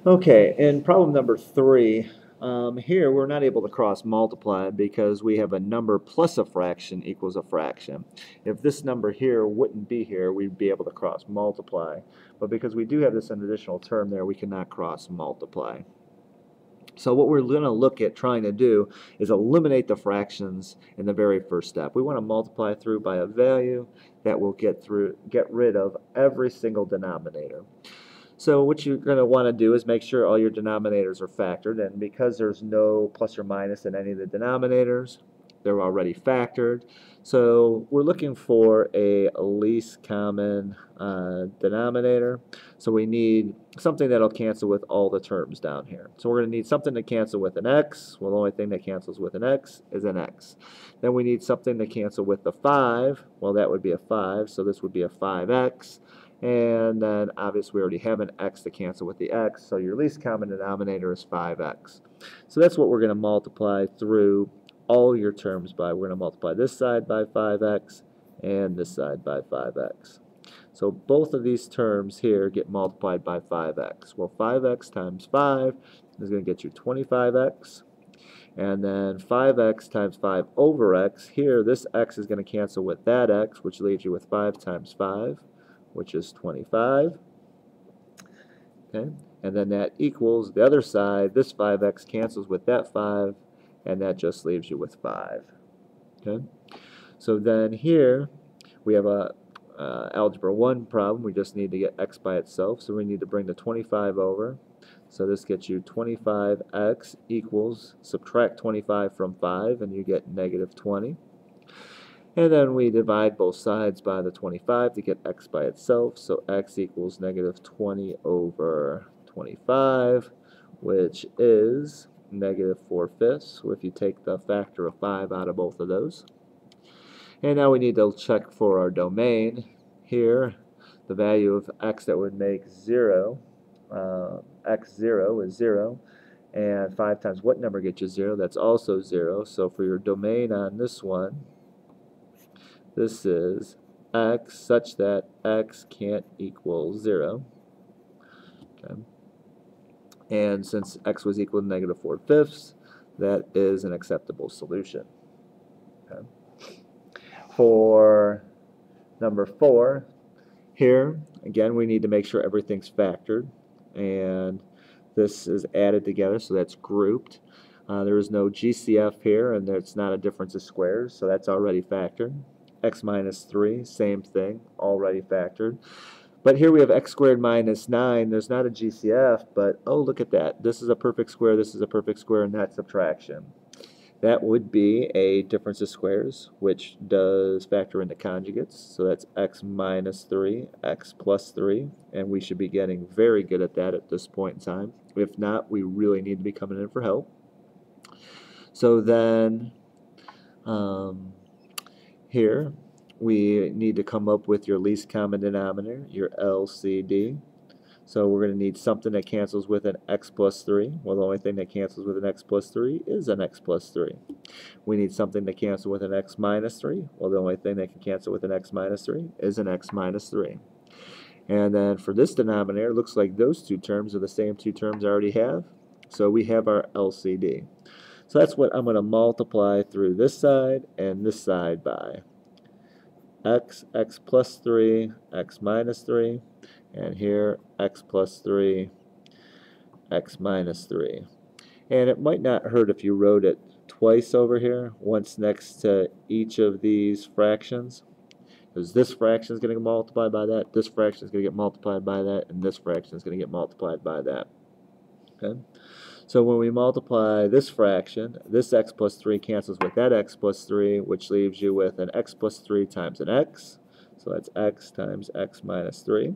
Okay, in problem number 3, here we're not able to cross multiply because we have a number plus a fraction equals a fraction. If this number here wouldn't be here, we'd be able to cross multiply. But because we do have this additional term there, we cannot cross multiply. So what we're going to look at trying to do is eliminate the fractions in the very first step. We want to multiply through by a value that will get rid of every single denominator. So what you're going to want to do is make sure all your denominators are factored, and because there's no plus or minus in any of the denominators, they're already factored. So we're looking for a least common denominator. So we need something that'll cancel with all the terms down here. So we're going to need something to cancel with an x. Well, the only thing that cancels with an x is an x. Then we need something to cancel with the 5. Well, that would be a 5, so this would be a 5x. And then obviously we already have an x to cancel with the x, so your least common denominator is 5x. So that's what we're going to multiply through all your terms by. We're going to multiply this side by 5x and this side by 5x. So both of these terms here get multiplied by 5x. Well, 5x times 5 is going to get you 25x. And then 5x times 5 over x. Here, this x is going to cancel with that x, which leaves you with 5 times 5, which is 25. Okay, and then that equals the other side. This 5x cancels with that 5, and that just leaves you with 5. Okay, so then here we have a algebra 1 problem. We just need to get x by itself, so we need to bring the 25 over. So this gets you 25x equals, subtract 25 from 5, and you get negative 20. And then we divide both sides by the 25 to get x by itself. So x equals negative 20 over 25, which is negative 4/5. So if you take the factor of 5 out of both of those. And now we need to check for our domain. Here, the value of x that would make 0, x0 is 0. And 5 times what number gets you 0? That's also 0. So for your domain on this one, this is x such that x can't equal 0. Okay. And since x was equal to negative 4/5, that is an acceptable solution. Okay. For number 4, here, again, we need to make sure everything's factored. And this is added together, so that's grouped. There is no GCF here, and it's not a difference of squares, so that's already factored. X minus 3, same thing, already factored. But here we have x squared minus 9. There's not a GCF, but oh, look at that. This is a perfect square, this is a perfect square, and that's subtraction. That would be a difference of squares, which does factor into conjugates. So that's x minus 3, x plus 3, and we should be getting very good at that at this point in time. If not, we really need to be coming in for help. So then here we need to come up with your least common denominator, your LCD. So we're going to need something that cancels with an x plus 3. Well, the only thing that cancels with an x plus 3 is an x plus 3. We need something to cancel with an x minus 3. Well, the only thing that can cancel with an x minus 3 is an x minus 3. And then for this denominator, it looks like those two terms are the same two terms I already have. So we have our LCD. So that's what I'm going to multiply through this side and this side by. X plus 3, x minus 3, and here x plus 3, x minus 3. And it might not hurt if you wrote it twice over here, once next to each of these fractions, because this fraction is going to get multiplied by that, this fraction is going to get multiplied by that, and this fraction is going to get multiplied by that. Okay? So when we multiply this fraction, this x plus 3 cancels with that x plus 3, which leaves you with an x plus 3 times an x. So that's x times x minus 3.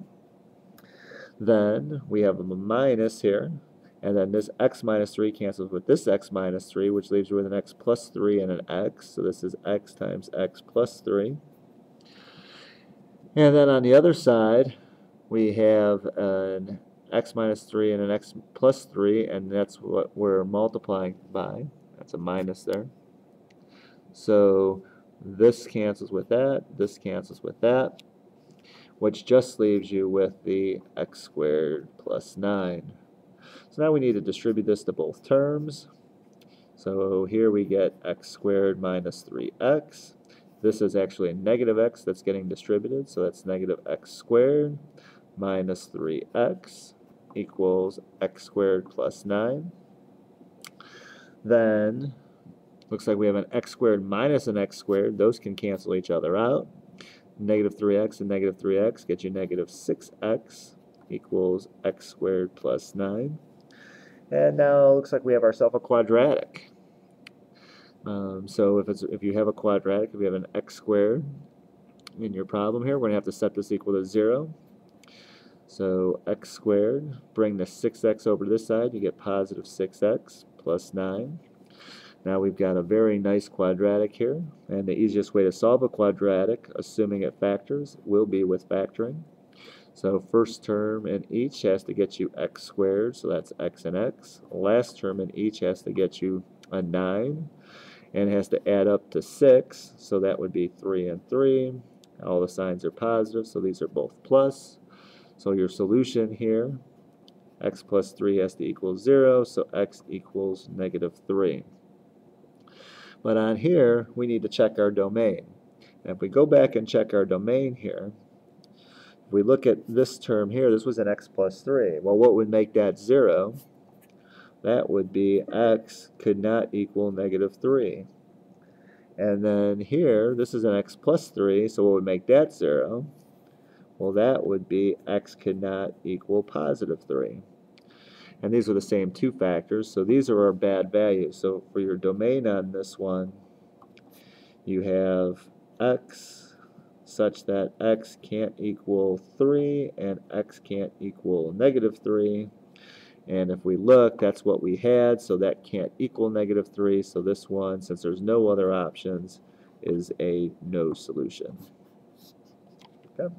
Then we have a minus here, and then this x minus 3 cancels with this x minus 3, which leaves you with an x plus 3 and an x. So this is x times x plus 3. And then on the other side, we have an x minus 3 and an x plus 3, and that's what we're multiplying by. That's a minus there. So this cancels with that, this cancels with that, which just leaves you with the x squared plus 9. So now we need to distribute this to both terms. So here we get x squared minus 3x. This is actually a negative x that's getting distributed, so that's negative x squared minus 3x equals x squared plus 9. Then, looks like we have an x squared minus an x squared. Those can cancel each other out. Negative 3x and negative 3x get you negative 6x equals x squared plus 9. And now it looks like we have ourselves a quadratic. So if you have a quadratic, if you have an x squared in your problem here, we're going to have to set this equal to 0. So x squared, bring the 6x over to this side, you get positive 6x plus 9. Now we've got a very nice quadratic here, and the easiest way to solve a quadratic, assuming it factors, will be with factoring. So first term in each has to get you x squared, so that's x and x. Last term in each has to get you a 9, and it has to add up to 6, so that would be 3 and 3. All the signs are positive, so these are both plus. So your solution here, x plus 3 has to equal 0, so x equals negative 3. But on here, we need to check our domain. And if we go back and check our domain here, if we look at this term here, this was an x plus 3. Well, what would make that 0? That would be x could not equal negative 3. And then here, this is an x plus 3, so what would make that 0? Well, that would be x could not equal positive 3. And these are the same two factors, so these are our bad values. So for your domain on this one, you have x such that x can't equal 3 and x can't equal negative 3. And if we look, that's what we had, so that can't equal negative 3. So this one, since there's no other options, is a no solution. Okay.